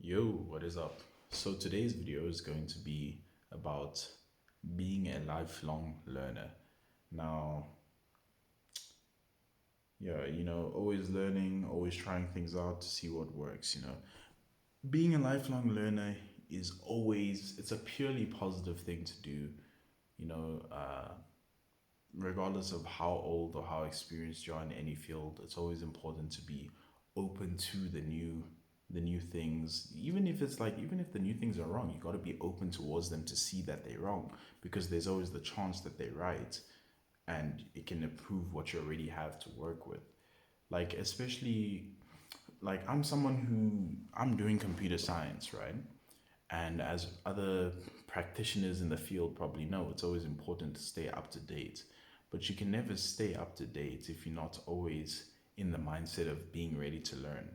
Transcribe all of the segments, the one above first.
Yo, what is up? So today's video is going to be about being a lifelong learner. Now, yeah, always learning, always trying things out to see what works. Being a lifelong learner is always, it's a purely positive thing to do, you know, uh, regardless of how old or how experienced you are in any field. It's always important to be open to the new things, even if the new things are wrong, you got to be open towards them to see that they're wrong, because there's always the chance that they're right, and it can improve what you already have to work with. Like, especially, like, I'm doing computer science, right? And as other practitioners in the field probably know, it's always important to stay up to date. But you can never stay up to date if you're not always in the mindset of being ready to learn.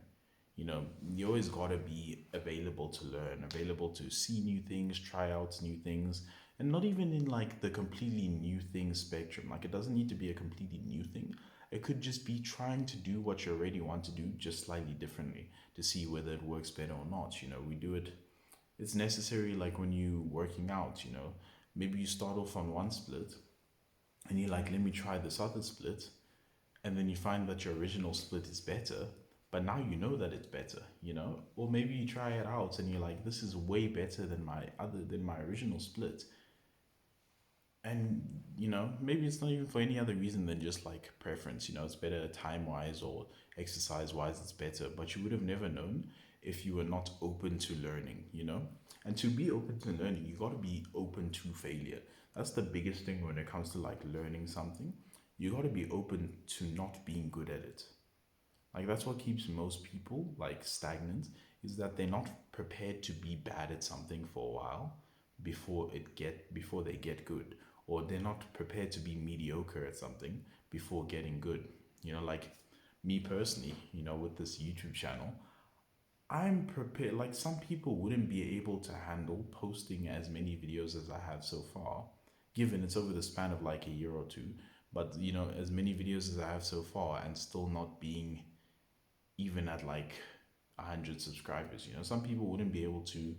You always got to be available to learn, available to see new things, try out new things, and not even in like the completely new thing spectrum. Like, it doesn't need to be a completely new thing. It could just be trying to do what you already want to do, just slightly differently, to see whether it works better or not. We do it, it's necessary, like when you working out, maybe you start off on one split and you're like, let me try this other split, and then you find that your original split is better, but now you know that it's better. Or maybe you try it out and you're like, this is way better than my original split. And maybe it's not even for any other reason than just like preference. It's better time wise or exercise wise, it's better, but you would have never known if you were not open to learning. And to be open to learning, you got to be open to failure. That's the biggest thing when it comes to like learning something. You got to be open to not being good at it. Like, that's what keeps most people like stagnant, is that they're not prepared to be bad at something for a while before they get good, or they're not prepared to be mediocre at something before getting good. Like me personally, with this YouTube channel, I'm prepared. Like, some people wouldn't be able to handle posting as many videos as I have so far, given it's over the span of like a year or two. But as many videos as I have so far, and still not being even at like 100 subscribers. Some people wouldn't be able to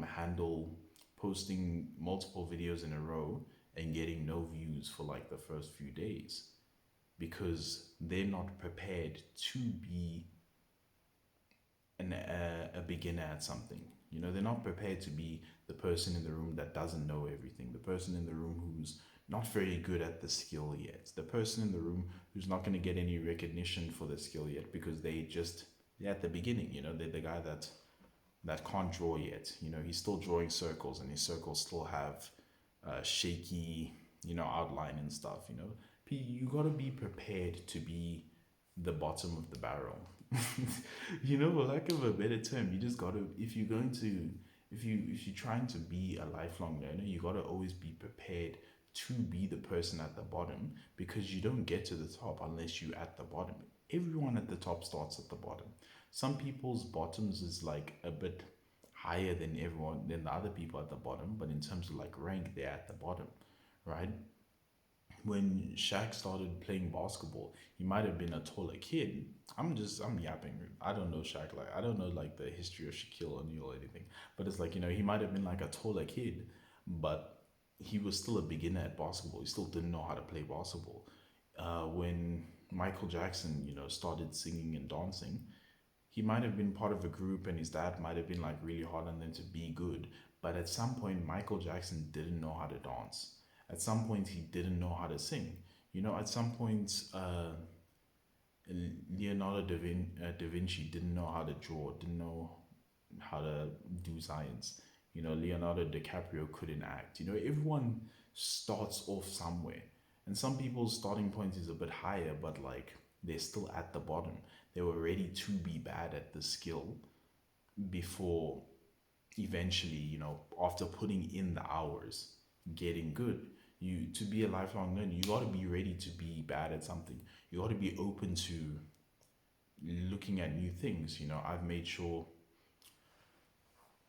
handle posting multiple videos in a row and getting no views for like the first few days, because they're not prepared to be a beginner at something. They're not prepared to be the person in the room that doesn't know everything, the person in the room who's not very good at the skill yet, the person in the room who's not going to get any recognition for the skill yet, because they're at the beginning. They're the guy that can't draw yet. He's still drawing circles, and his circles still have shaky, outline and stuff. You got to be prepared to be the bottom of the barrel. For lack of a better term, you just got to, if you're trying to be a lifelong learner, you got to always be prepared to be the person at the bottom, because you don't get to the top unless you're at the bottom. Everyone at the top starts at the bottom. Some people's bottoms is like a bit higher than the other people at the bottom, but in terms of like rank, they're at the bottom, right? When Shaq started playing basketball, he might have been a taller kid. I'm yapping. I don't know Shaq. Like, I don't know like the history of Shaquille O'Neal or anything. But it's like, he might have been like a taller kid, but he was still a beginner at basketball. He still didn't know how to play basketball. When Michael Jackson, started singing and dancing, he might have been part of a group, and his dad might have been like really hard on them to be good. But at some point, Michael Jackson didn't know how to dance. At some point, he didn't know how to sing. At some point, da Vinci didn't know how to draw, didn't know how to do science. Leonardo DiCaprio couldn't act. Everyone starts off somewhere. And some people's starting point is a bit higher, but like they're still at the bottom. They were ready to be bad at the skill before eventually, after putting in the hours, getting good. To be a lifelong learner, you got to be ready to be bad at something. You got to be open to looking at new things. I've made sure,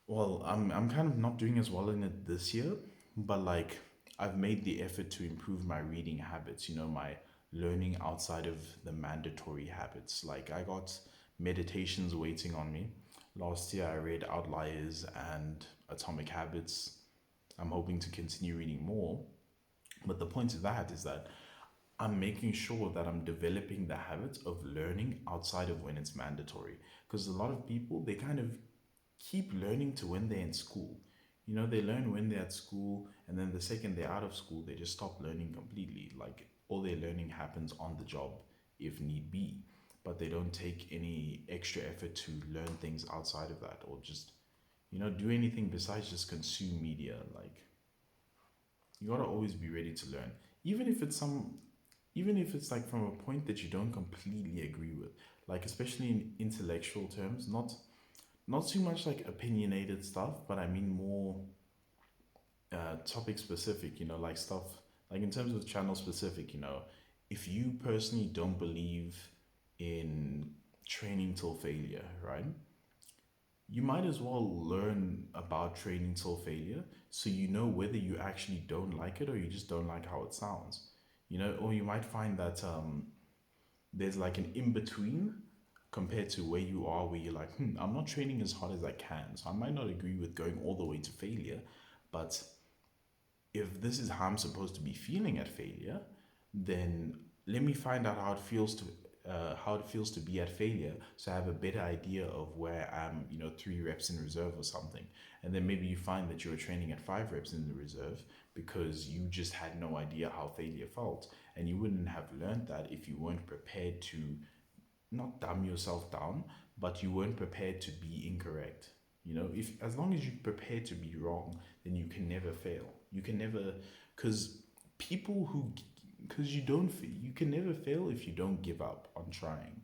well, I'm kind of not doing as well in it this year, but like, I've made the effort to improve my reading habits, my learning outside of the mandatory habits. Like, I got meditations waiting on me. Last year I read Outliers and Atomic Habits. I'm hoping to continue reading more. But the point of that is that I'm making sure that I'm developing the habit of learning outside of when it's mandatory. Because a lot of people, they kind of keep learning to when they're in school. You know, they learn when they're at school, and then the second they're out of school, they just stop learning completely. Like all their learning happens on the job if need be, but they don't take any extra effort to learn things outside of that or just, do anything besides just consume media. Like you gotta always be ready to learn, even if it's some, even if it's like from a point that you don't completely agree with, like especially in intellectual terms, not too much like opinionated stuff, but I mean more topic specific, like stuff like in terms of channel specific, if you personally don't believe in training till failure, right? You might as well learn about training till failure so you know whether you actually don't like it or you just don't like how it sounds. Or you might find that there's like an in between compared to where you are, where you're like, I'm not training as hard as I can. So I might not agree with going all the way to failure, but if this is how I'm supposed to be feeling at failure, then let me find out how it feels to be at failure, so I have a better idea of where I'm, 3 reps in reserve or something. And then maybe you find that you're training at 5 reps in the reserve because you just had no idea how failure felt, and you wouldn't have learned that if you weren't prepared to not dumb yourself down, but you weren't prepared to be incorrect. If as long as you're prepared to be wrong, then you can never fail. You can never, because people who, because you can never fail if you don't give up on trying,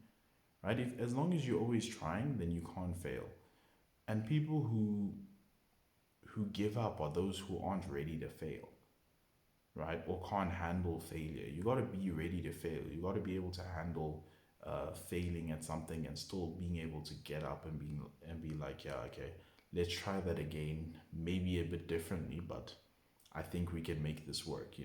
right? If as long as you're always trying, then you can't fail. And people who give up are those who aren't ready to fail, right? Or can't handle failure. You got to be ready to fail. You got to be able to handle failing at something and still being able to get up and be like, yeah, okay, let's try that again, maybe a bit differently, but I think we can make this work.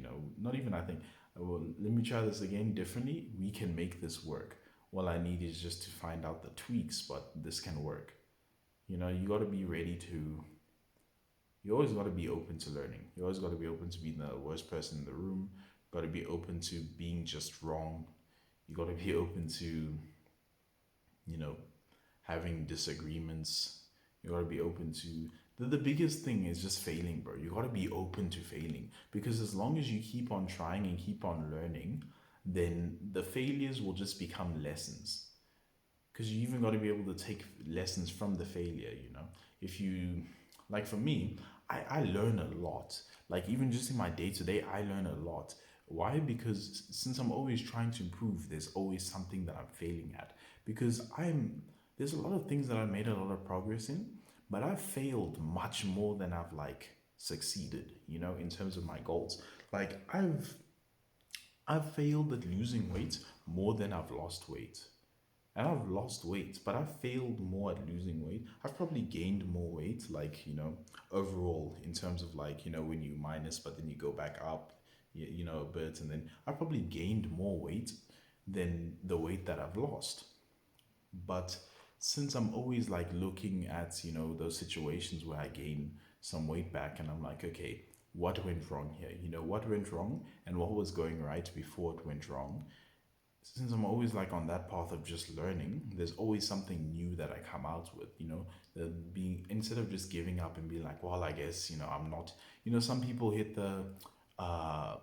Not even I think. Well, let me try this again differently. We can make this work. All I need is just to find out the tweaks, but this can work. You got to be ready to you always got to be open to learning. You always got to be open to being the worst person in the room. Got to be open to being just wrong. You got to be open to, you know, having disagreements. You got to be open to. The biggest thing is just failing, bro. You got to be open to failing because as long as you keep on trying and keep on learning, then the failures will just become lessons. Because you even got to be able to take lessons from the failure. If you, like for me, I learn a lot. Like even just in my day to day, I learn a lot. Why? Because since I'm always trying to improve, there's always something that I'm failing at. Because there's a lot of things that I made a lot of progress in, but I've failed much more than I've like succeeded, in terms of my goals. Like I've failed at losing weight more than I've lost weight. And I've lost weight, but I've failed more at losing weight. I've probably gained more weight, like, overall, in terms of like, when you minus, but then you go back up, a bit. And then I've probably gained more weight than the weight that I've lost. But since I'm always like looking at, those situations where I gain some weight back and I'm like, okay, what went wrong here? What went wrong and what was going right before it went wrong? Since I'm always like on that path of just learning, there's always something new that I come out with, the being instead of just giving up and being like, well, I guess, I'm not, some people hit the, uh,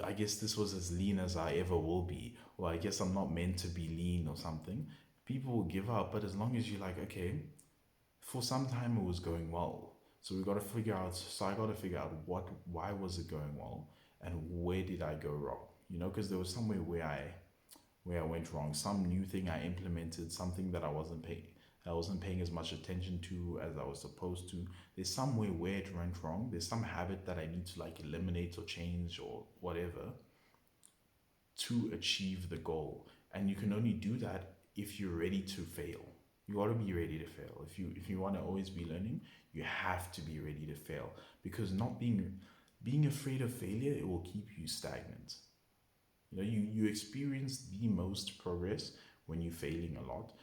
I guess this was as lean as I ever will be, or I guess I'm not meant to be lean or something. People will give up, but as long as you're like, okay, for some time it was going well. So I got to figure out why was it going well and where did I go wrong? Because there was somewhere where I went wrong, some new thing I implemented, something that I wasn't paying as much attention to as I was supposed to. There's somewhere where it went wrong. There's some habit that I need to like eliminate or change or whatever to achieve the goal. And you can only do that if you're ready to fail. You got to be ready to fail. If you want to always be learning, you have to be ready to fail because not being afraid of failure, it will keep you stagnant. You experience the most progress when you're failing a lot.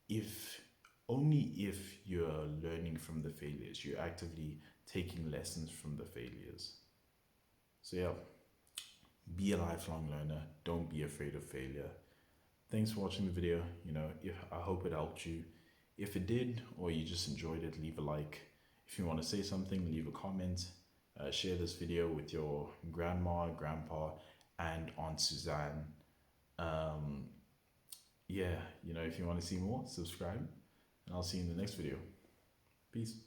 If only if you're learning from the failures, you're actively taking lessons from the failures. So, yeah, be a lifelong learner. Don't be afraid of failure. Thanks for watching the video. If I hope it helped you. If it did, or you just enjoyed it, leave a like. If you want to say something, leave a comment. Share this video with your grandma, grandpa, and Aunt Suzanne. Um, yeah, if you want to see more, subscribe, and I'll see you in the next video. Peace.